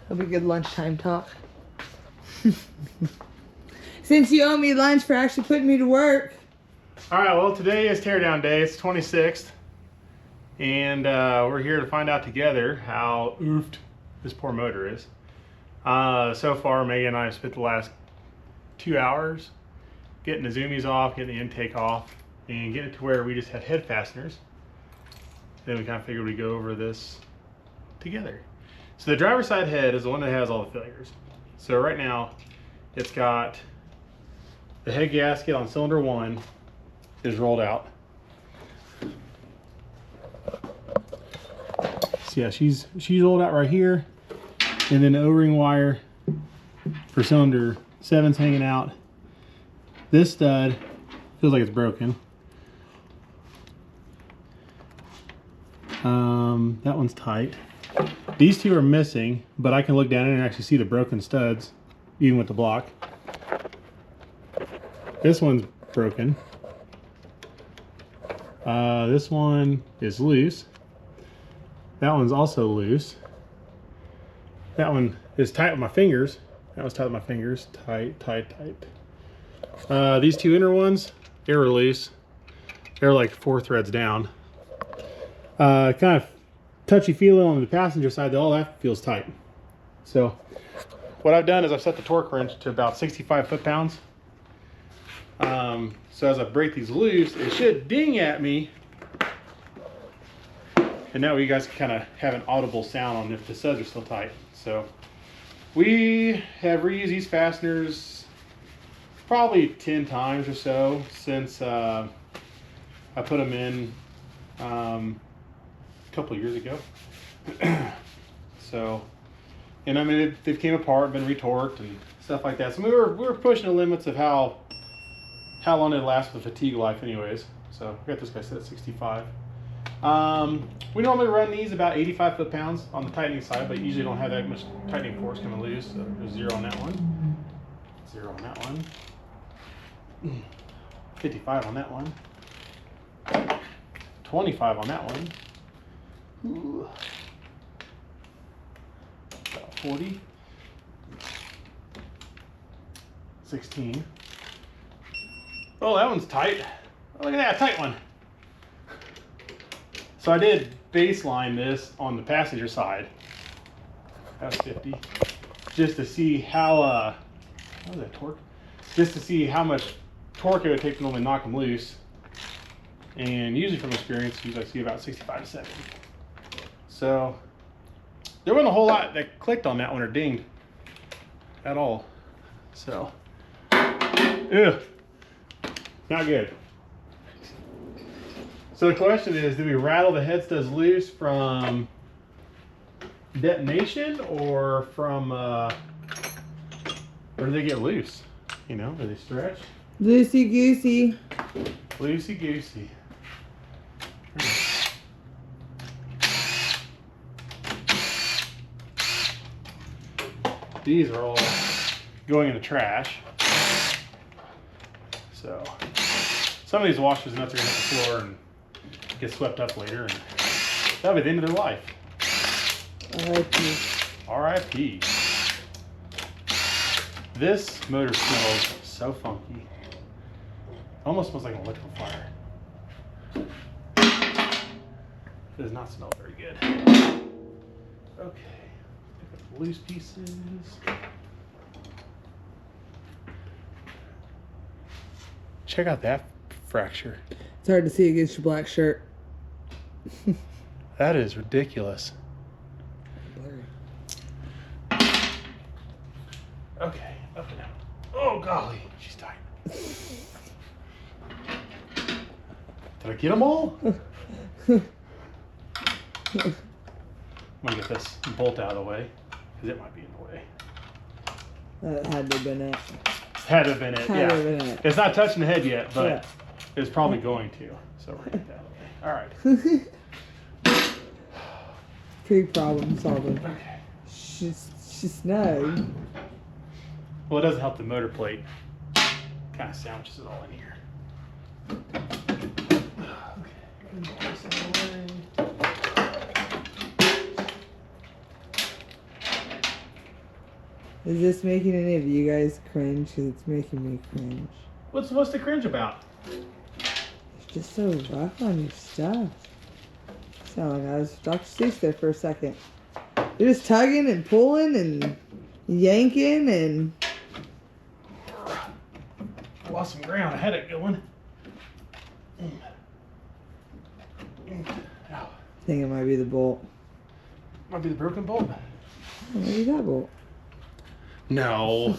It'll be good lunchtime talk. Since you owe me lunch for actually putting me to work. All right, well, today is teardown day. It's 26th. And we're here to find out together how oofed this poor motor is. So far, Megan and I have spent the last 2 hours getting the zoomies off, getting the intake off, and getting it to where we just had head fasteners. Then we kind of figured we'd go over this together. So the driver's side head is the one that has all the failures. So right now, it's got the head gasket on cylinder 1 is rolled out. So yeah, she's rolled out right here, and then the O-ring wire for cylinder 7's hanging out. This stud feels like it's broken. That one's tight. These two are missing, but I can look down in and actually see the broken studs, even with the block. This one's broken. This one is loose. That one's also loose. That one is tight with my fingers. That was tight with my fingers. Tight, tight, tight. These two inner ones, they were loose. They're like 4 threads down. Kind of touchy feeling on the passenger side, all that feels tight. So what I've done is I've set the torque wrench to about 65 foot-pounds. So as I break these loose, it should ding at me. And now you guys can kind of have an audible sound on if the studs are still tight. So we have reused these fasteners probably 10 times or so since I put them in a couple of years ago. So, and I mean, they came apart, been retorqued and stuff like that. So we were pushing the limits of how long it lasts with fatigue life anyways. So I got this guy set at 65. We normally run these about 85 foot-pounds on the tightening side, but usually don't have that much tightening force coming loose. So there's 0 on that one, 0 on that one, 55 on that one, 25 on that one. Ooh. About 40, 16. Oh, that one's tight. Oh, look at that tight one. So I did baseline this on the passenger side. That was 50. Just to see how, what was that torque? Just to see how much torque it would take to normally knock them loose. And usually from experience, usually I see about 65 to 70. So there wasn't a whole lot that clicked on that one or dinged at all. So, ew, not good. So the question is, do we rattle the head studs loose from detonation or from, or do they get loose? You know, do they stretch? Loosey goosey. Loosey goosey. These are all going in the trash. So some of these washers and nuts are gonna hit the floor and get swept up later, and that'll be the end of their life. R.I.P. R.I.P. This motor smells so funky. Almost smells like an electrical fire. It does not smell very good. Okay. Pick up the loose pieces. Check out that fracture. It's hard to see against your black shirt. That is ridiculous. Okay, up and down. Oh golly, she's tight. Did I get them all? I'm gonna get this bolt out of the way because it might be in the way. That had to have been it. Had to have been it. Had to have been it. It's not touching the head yet, but yeah. It's probably going to. So we're gonna get that away. All right. Pre-problem solving. Okay. She's snug. Well, it doesn't help the motor plate. Kind of sandwiches it all in here. Is this making any of you guys cringe? Because it's making me cringe. What's to cringe about? It's just so rough on your stuff. Sound like I was Dr. Seuss there for a second. You're just tugging and pulling and yanking and... I lost some ground. I had it going. I think it might be the bolt. Might be the broken bolt. Maybe that bolt. No.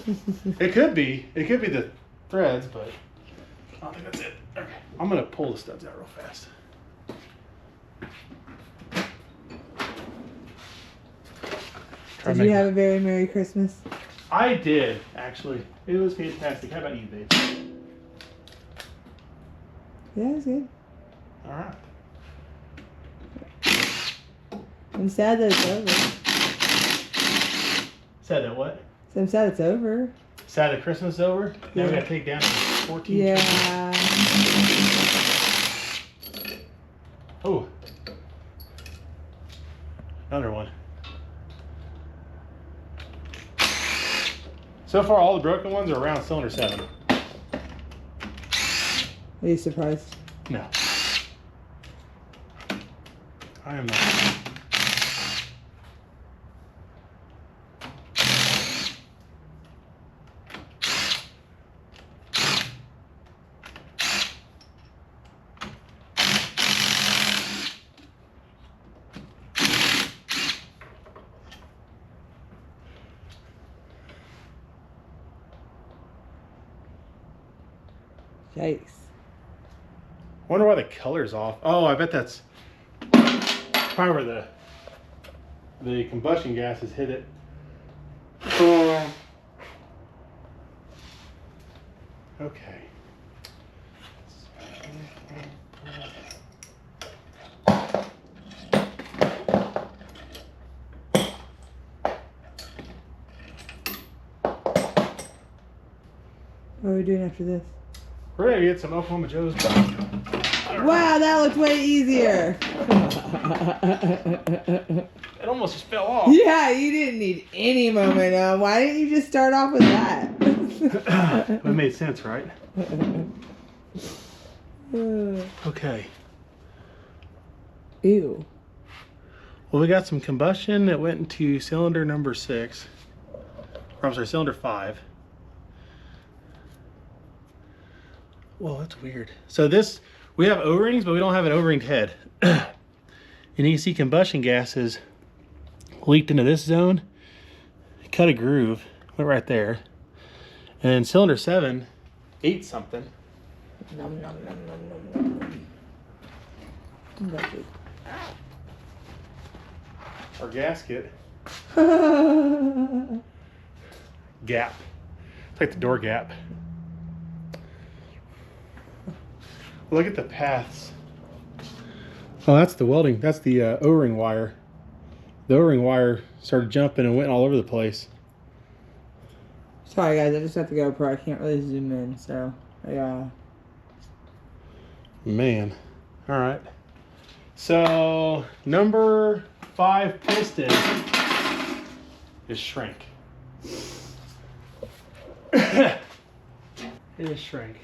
It could be. It could be the threads, but I don't think that's it. Okay. I'm going to pull the studs out real fast. Did you have a very Merry Christmas? I did, actually. It was fantastic. How about you, babe? Yeah, it was good. All right. I'm sad that it's over. Sad that what? So I'm sad it's over. Sad that Christmas is over? Now we Yeah. got to take down 14. Yeah. Oh. Another one. So far, all the broken ones are around cylinder 7. Are you surprised? No. I am not. Yikes. Wonder why the color's off. Oh, I bet that's probably where the combustion gases hit it. Okay. What are we doing after this? We're gonna get some Oklahoma Joe's. Wow, that looked way easier. It almost just fell off. Yeah, you didn't need any momentum. Why didn't you just start off with that? It made sense, right? Okay. Ew. Well, we got some combustion that went into cylinder number 6. Or I'm sorry, cylinder 5. Whoa, that's weird. So this, we have O-rings, but we don't have an O-ringed head. And you can see combustion gases leaked into this zone, cut a groove, went right there. And then cylinder 7 ate something. Nom, nom, nom, nom, nom, nom. That's it. Our gasket gap. It's like the door gap. Look at the paths. Oh, that's the welding. That's the O-ring wire. The O-ring wire started jumping and went all over the place. Sorry guys, I just have to go pro. I can't really zoom in, so yeah. Man. All right. So number 5 piston is shrink. It is shrink.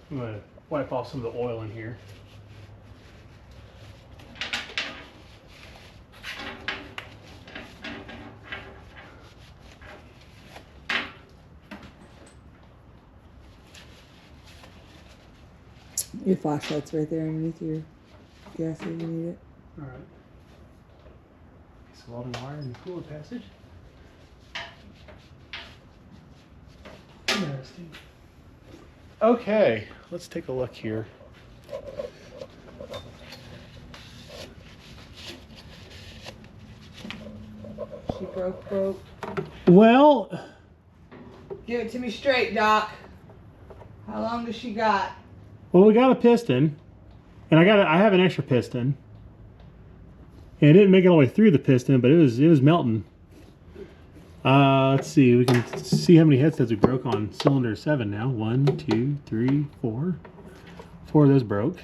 I'm gonna wipe off some of the oil in here. Your flashlight's right there underneath your gas if you need it. All right. Some welding wire in the cooler passage. Interesting. Okay, let's take a look here. She broke. Well, Give it to me straight, Doc. How long does she got? we got a piston, and I have an extra piston. And it didn't make it all the way through the piston, but it was melting. Let's see, we can see how many head studs we broke on cylinder 7 now. 1, 2, 3, 4. 4 of those broke.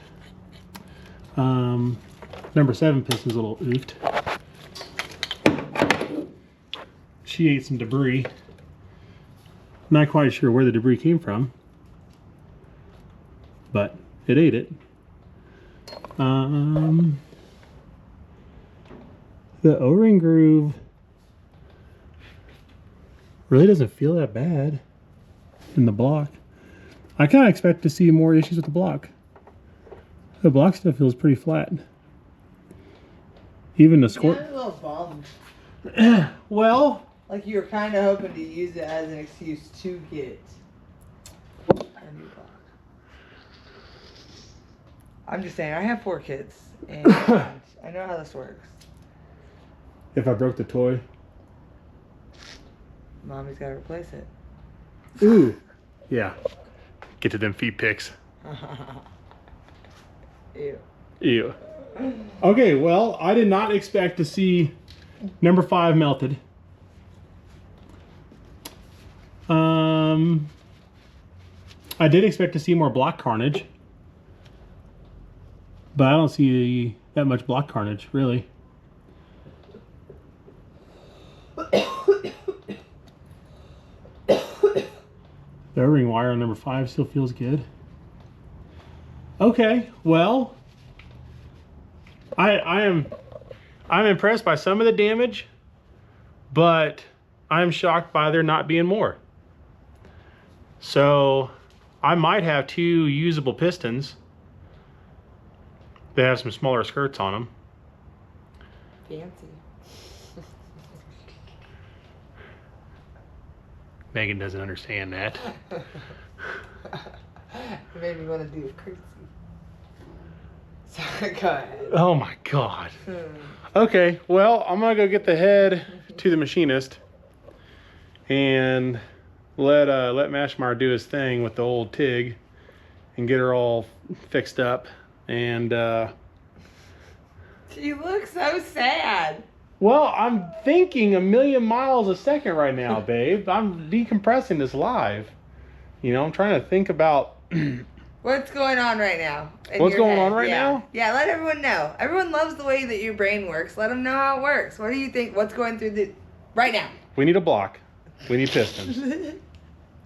Number 7 piston's a little oofed. she ate some debris. Not quite sure where the debris came from, but it ate it. The O-ring groove really doesn't feel that bad in the block. I kind of expect to see more issues with the block. The block still feels pretty flat. Even the squirt. Yeah, I'm a little bummed. Well, like you were kind of hoping to use it as an excuse to get a new block. I'm just saying, I have 4 kids, and I know how this works. if I broke the toy. Mommy's got to replace it. Ooh. Yeah. Get to them feet pics. Ew. Ew. Okay, well, I did not expect to see number 5 melted. I did expect to see more block carnage, but I don't see that much block carnage, really. The O-ring wire on number 5 still feels good. Okay, well, I'm impressed by some of the damage, but I'm shocked by there not being more. So I might have 2 usable pistons that have some smaller skirts on them. Fancy. Megan doesn't understand that. It made me want to do a curtsy. Sorry, go ahead. Oh my God. Okay, well, I'm gonna go get the head to the machinist and let Maschmeier do his thing with the old TIG and get her all fixed up. And She looks so sad. well, I'm thinking a million miles a second right now, babe. I'm decompressing this live. You know, I'm trying to think about What's going on right now? What's going on right now? Yeah, let everyone know. Everyone loves the way that your brain works. Let them know how it works. What do you think? What's going through the right now? we need a block. We need pistons.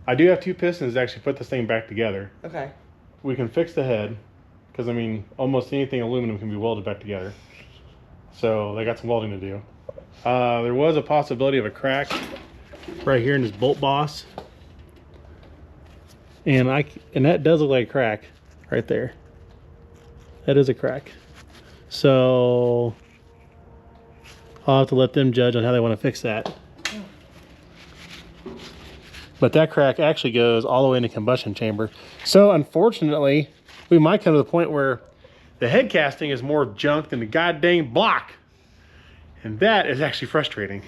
I do have 2 pistons to actually put this thing back together. Okay. We can fix the head, because I mean, almost anything aluminum can be welded back together. So they got some welding to do. There was a possibility of a crack right here in this bolt boss, and that does look like a crack right there. That is a crack. So I'll have to let them judge on how they want to fix that. But that crack actually goes all the way in the combustion chamber. So unfortunately, we might come to the point where the head casting is more junk than the goddamn block. And that is actually frustrating.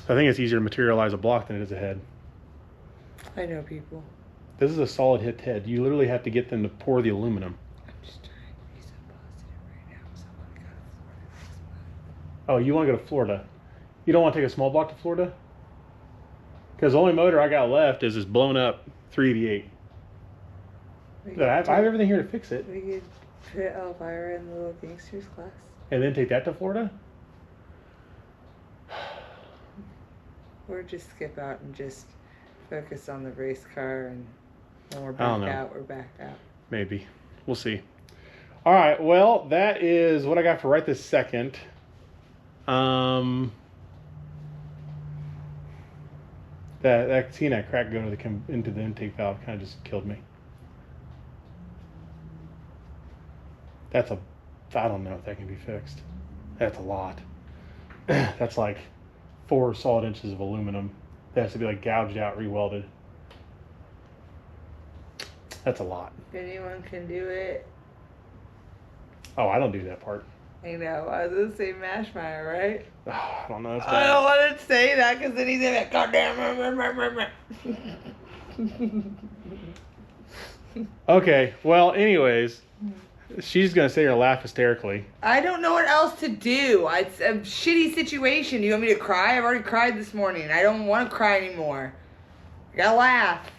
I think it's easier to materialize a block than it is a head. I know people. This is a solid hit head. You literally have to get them to pour the aluminum. I'm just trying to be so positive right now. Someone got to Florida next month. Oh, you want to go to Florida? You don't want to take a small block to Florida? Because the only motor I got left is this blown up 388. I have everything here to fix it. We could put Elvira in the little gangsters class. And then take that to Florida? Or just skip out and just focus on the race car, and when we're I don't back know. out, we're back out. Maybe. We'll see. All right, well, that is what I got for right this second. Seeing that crack go into the intake valve kind of just killed me. I don't know if that can be fixed. That's a lot. That's like 4 solid inches of aluminum that has to be like gouged out, rewelded. That's a lot. If anyone can do it, Oh, I don't do that part. I know. I was gonna say Maschmeier, right? Oh, I don't know. It's I don't want to say that because then he's in that goddamn. Okay, well, anyways, she's going to sit here and laugh hysterically. I don't know what else to do. It's a shitty situation. You want me to cry? I've already cried this morning. I don't want to cry anymore. I gotta laugh.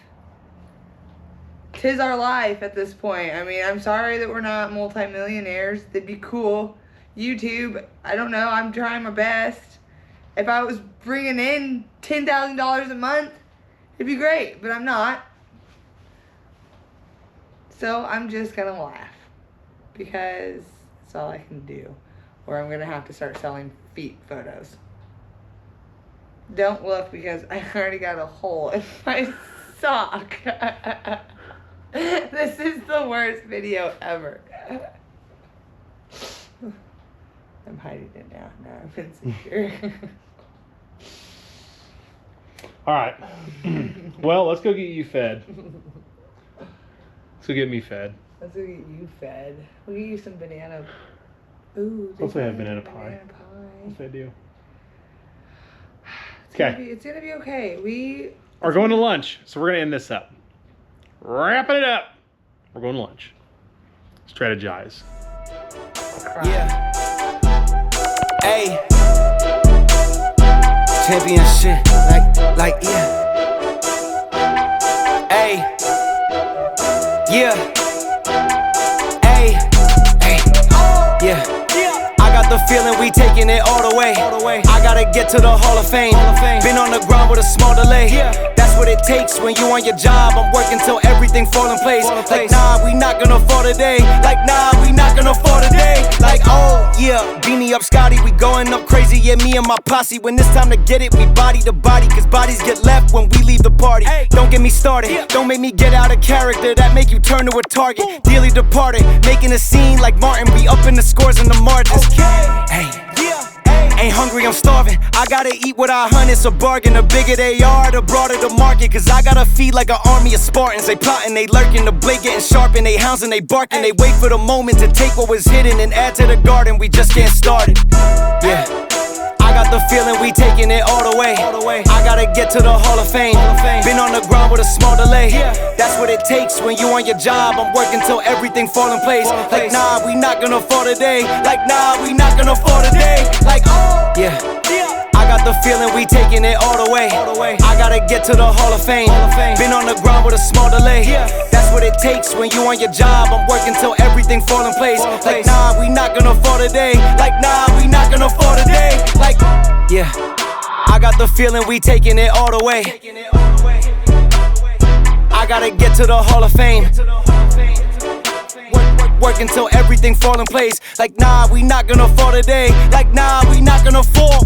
'Tis our life at this point. I mean, I'm sorry that we're not multimillionaires. That'd be cool. YouTube. I don't know. I'm trying my best. If I was bringing in $10,000 a month, it'd be great, but I'm not. So I'm just gonna laugh because that's all I can do. Or I'm gonna have to start selling feet photos. Don't look because I already got a hole in my sock. This is the worst video ever. I'm hiding it now. Now I'm insecure. All right. Well, let's go get you fed. Let's go get me fed. Let's go get you fed. We'll get you some banana. Ooh. Hopefully I have banana pie. If I do. Okay. It's gonna be okay. We are going to lunch, so we're gonna end this up. Wrapping it up. We're going to lunch. Strategize. Yeah. Hey. Championship. Like, yeah. Hey. Yeah. Hey. Hey. Yeah. I got the feeling we taking it all the way. I gotta get to the Hall of Fame. Been on the ground with a small delay. That's what it takes when you on your job. I'm working till everything fall in place. Like, nah, we not gonna fall today. Like, nah, we not gonna fall today. Like, oh, yeah, beanie up Scotty, we going up crazy. Yeah, me and my posse. When it's time to get it, we body to body. Cause bodies get left when we leave the party. Don't get me started, don't make me get out of character. That make you turn to a target. Dearly departed, making a scene like Martin. We up in the scores and the margins. Hey, ain't hungry, I'm starving. I gotta eat what I hunt, it's a bargain. The bigger they are, the broader the market. Cause I gotta feed like an army of Spartans. They plotting, they lurking, the blade getting sharpened. They hounds and they barking. They wait for the moment to take what was hidden and add to the garden. We just getting started. Yeah, I got the feeling we taking it all the way. I gotta get to the Hall of Fame. Been on the ground with a small delay. That's what it takes when you on your job. I'm working till everything fall in place. Like, nah, we not gonna fall today. Like, nah, we not gonna fall today. Like, oh, yeah. I got the feeling we taking it all the way. I gotta get to the Hall of Fame. Been on the ground with a small delay. That's what it takes when you on your job. I'm working till everything fall in place. Like, nah, we not gonna fall today. Like, nah, we not gonna fall today. Like, yeah, I got the feeling we taking it all the way. I gotta get to the Hall of Fame. Working till everything fall in place. Like, nah, we not gonna fall today. Like, nah, we not gonna fall.